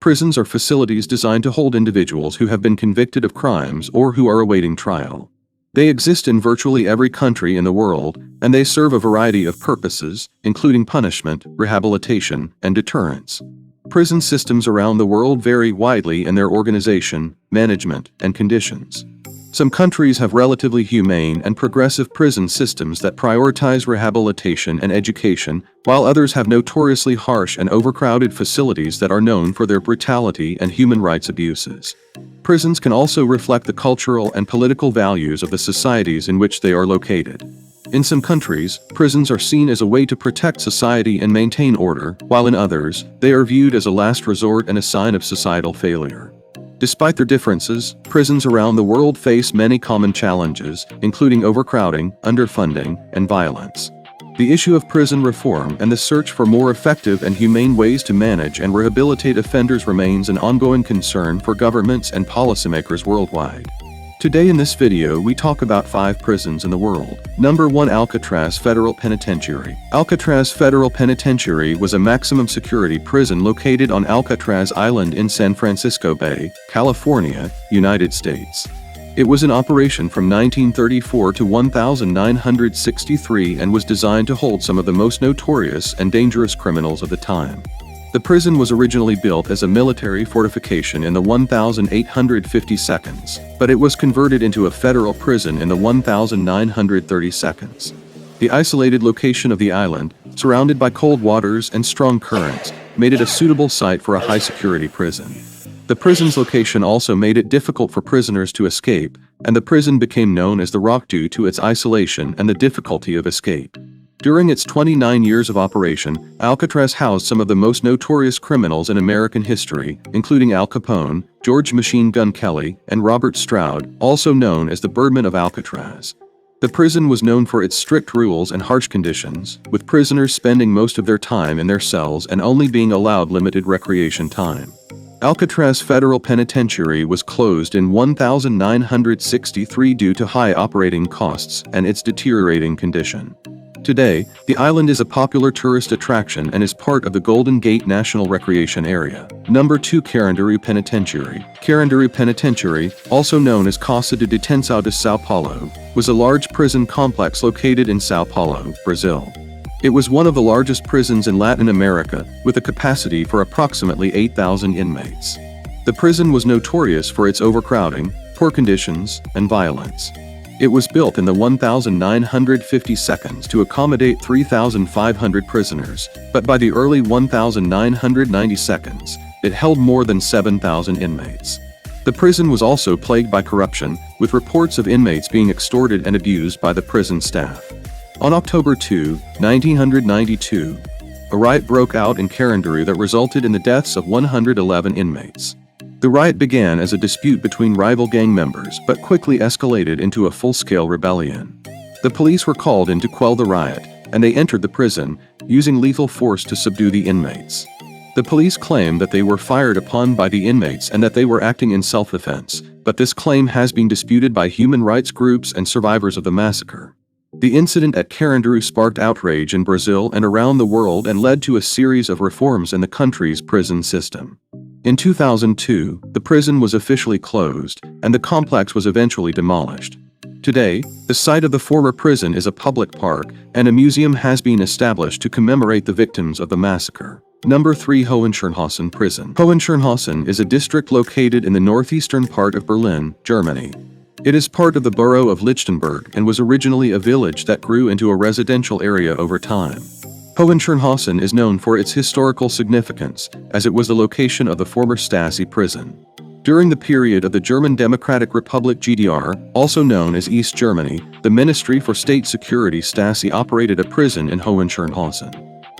Prisons are facilities designed to hold individuals who have been convicted of crimes or who are awaiting trial. They exist in virtually every country in the world, and they serve a variety of purposes, including punishment, rehabilitation, and deterrence. Prison systems around the world vary widely in their organization, management, and conditions. Some countries have relatively humane and progressive prison systems that prioritize rehabilitation and education, while others have notoriously harsh and overcrowded facilities that are known for their brutality and human rights abuses. Prisons can also reflect the cultural and political values of the societies in which they are located. In some countries, prisons are seen as a way to protect society and maintain order, while in others, they are viewed as a last resort and a sign of societal failure. Despite their differences, prisons around the world face many common challenges, including overcrowding, underfunding, and violence. The issue of prison reform and the search for more effective and humane ways to manage and rehabilitate offenders remains an ongoing concern for governments and policymakers worldwide. Today in this video we talk about 5 prisons in the world. Number 1. Alcatraz Federal Penitentiary. Alcatraz Federal Penitentiary was a maximum security prison located on Alcatraz Island in San Francisco Bay, California, United States. It was in operation from 1934 to 1963 and was designed to hold some of the most notorious and dangerous criminals of the time. The prison was originally built as a military fortification in the 1852, but it was converted into a federal prison in the 1932. The isolated location of the island, surrounded by cold waters and strong currents, made it a suitable site for a high-security prison. The prison's location also made it difficult for prisoners to escape, and the prison became known as the Rock due to its isolation and the difficulty of escape. During its 29 years of operation, Alcatraz housed some of the most notorious criminals in American history, including Al Capone, George Machine Gun Kelly, and Robert Stroud, also known as the Birdman of Alcatraz. The prison was known for its strict rules and harsh conditions, with prisoners spending most of their time in their cells and only being allowed limited recreation time. Alcatraz Federal Penitentiary was closed in 1963 due to high operating costs and its deteriorating condition. Today, the island is a popular tourist attraction and is part of the Golden Gate National Recreation Area. Number 2. Carandiru Penitentiary. Carandiru Penitentiary, also known as Casa de Detenção de São Paulo, was a large prison complex located in São Paulo, Brazil. It was one of the largest prisons in Latin America, with a capacity for approximately 8,000 inmates. The prison was notorious for its overcrowding, poor conditions, and violence. It was built in the 1952 to accommodate 3,500 prisoners, but by the early 1990s, it held more than 7,000 inmates. The prison was also plagued by corruption, with reports of inmates being extorted and abused by the prison staff. On October 2, 1992, a riot broke out in Carandiru that resulted in the deaths of 111 inmates. The riot began as a dispute between rival gang members but quickly escalated into a full-scale rebellion. The police were called in to quell the riot, and they entered the prison, using lethal force to subdue the inmates. The police claimed that they were fired upon by the inmates and that they were acting in self-defense, but this claim has been disputed by human rights groups and survivors of the massacre. The incident at Carandiru sparked outrage in Brazil and around the world and led to a series of reforms in the country's prison system. In 2002, the prison was officially closed, and the complex was eventually demolished. Today, the site of the former prison is a public park, and a museum has been established to commemorate the victims of the massacre. Number 3. Hohenschönhausen Prison. Hohenschönhausen is a district located in the northeastern part of Berlin, Germany. It is part of the borough of Lichtenberg and was originally a village that grew into a residential area over time. Hohenschönhausen is known for its historical significance, as it was the location of the former Stasi prison. During the period of the German Democratic Republic (GDR), also known as East Germany, the Ministry for State Security Stasi operated a prison in Hohenschönhausen.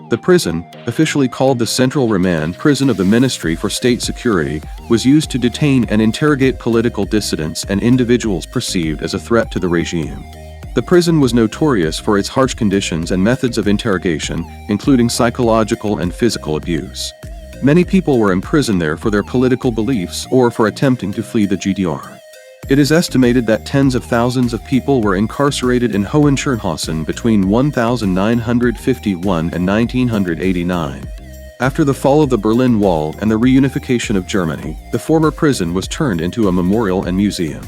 The prison, officially called the Central Remand Prison of the Ministry for State Security, was used to detain and interrogate political dissidents and individuals perceived as a threat to the regime. The prison was notorious for its harsh conditions and methods of interrogation, including psychological and physical abuse. Many people were imprisoned there for their political beliefs or for attempting to flee the GDR. It is estimated that tens of thousands of people were incarcerated in Hohenschönhausen between 1951 and 1989. After the fall of the Berlin Wall and the reunification of Germany, the former prison was turned into a memorial and museum.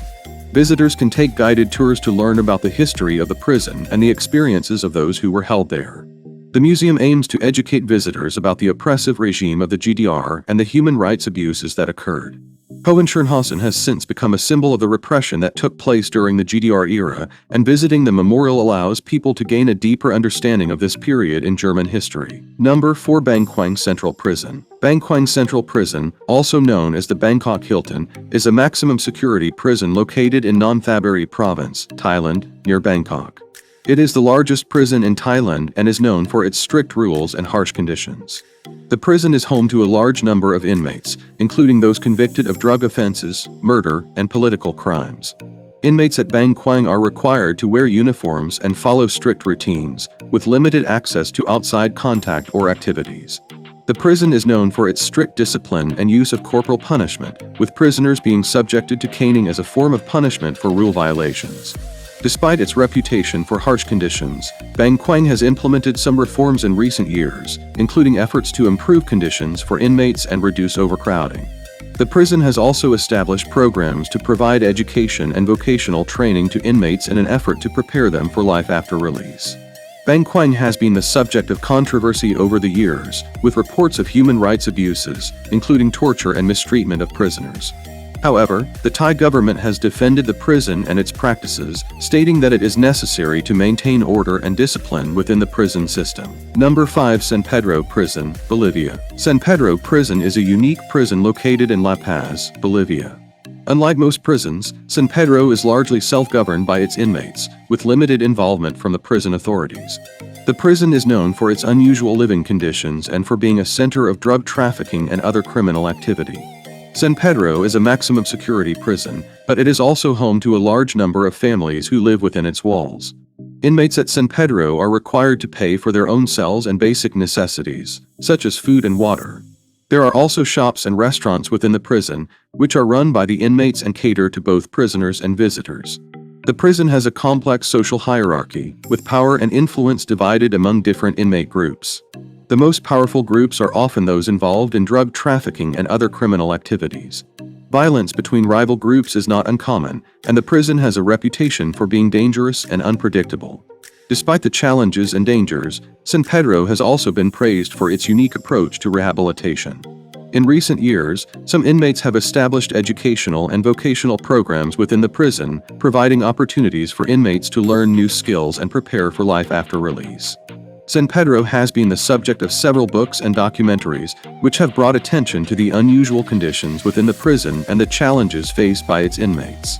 Visitors can take guided tours to learn about the history of the prison and the experiences of those who were held there. The museum aims to educate visitors about the oppressive regime of the GDR and the human rights abuses that occurred. Hohenschönhausen has since become a symbol of the repression that took place during the GDR era, and visiting the memorial allows people to gain a deeper understanding of this period in German history. Number 4. Bangkwang Central Prison. Bangkwang Central Prison, also known as the Bangkok Hilton, is a maximum security prison located in Nonthaburi Province, Thailand, near Bangkok. It is the largest prison in Thailand and is known for its strict rules and harsh conditions. The prison is home to a large number of inmates, including those convicted of drug offenses, murder, and political crimes. Inmates at Bangkwang are required to wear uniforms and follow strict routines, with limited access to outside contact or activities. The prison is known for its strict discipline and use of corporal punishment, with prisoners being subjected to caning as a form of punishment for rule violations. Despite its reputation for harsh conditions, Bangkwang has implemented some reforms in recent years, including efforts to improve conditions for inmates and reduce overcrowding. The prison has also established programs to provide education and vocational training to inmates in an effort to prepare them for life after release. Bangkwang has been the subject of controversy over the years, with reports of human rights abuses, including torture and mistreatment of prisoners. However, the Thai government has defended the prison and its practices, stating that it is necessary to maintain order and discipline within the prison system. Number 5. San Pedro Prison, Bolivia. San Pedro Prison is a unique prison located in La Paz, Bolivia. Unlike most prisons, San Pedro is largely self-governed by its inmates, with limited involvement from the prison authorities. The prison is known for its unusual living conditions and for being a center of drug trafficking and other criminal activity. San Pedro is a maximum security prison, but it is also home to a large number of families who live within its walls. Inmates at San Pedro are required to pay for their own cells and basic necessities, such as food and water. There are also shops and restaurants within the prison, which are run by the inmates and cater to both prisoners and visitors. The prison has a complex social hierarchy, with power and influence divided among different inmate groups. The most powerful groups are often those involved in drug trafficking and other criminal activities. Violence between rival groups is not uncommon, and the prison has a reputation for being dangerous and unpredictable. Despite the challenges and dangers, San Pedro has also been praised for its unique approach to rehabilitation. In recent years, some inmates have established educational and vocational programs within the prison, providing opportunities for inmates to learn new skills and prepare for life after release. San Pedro has been the subject of several books and documentaries, which have brought attention to the unusual conditions within the prison and the challenges faced by its inmates.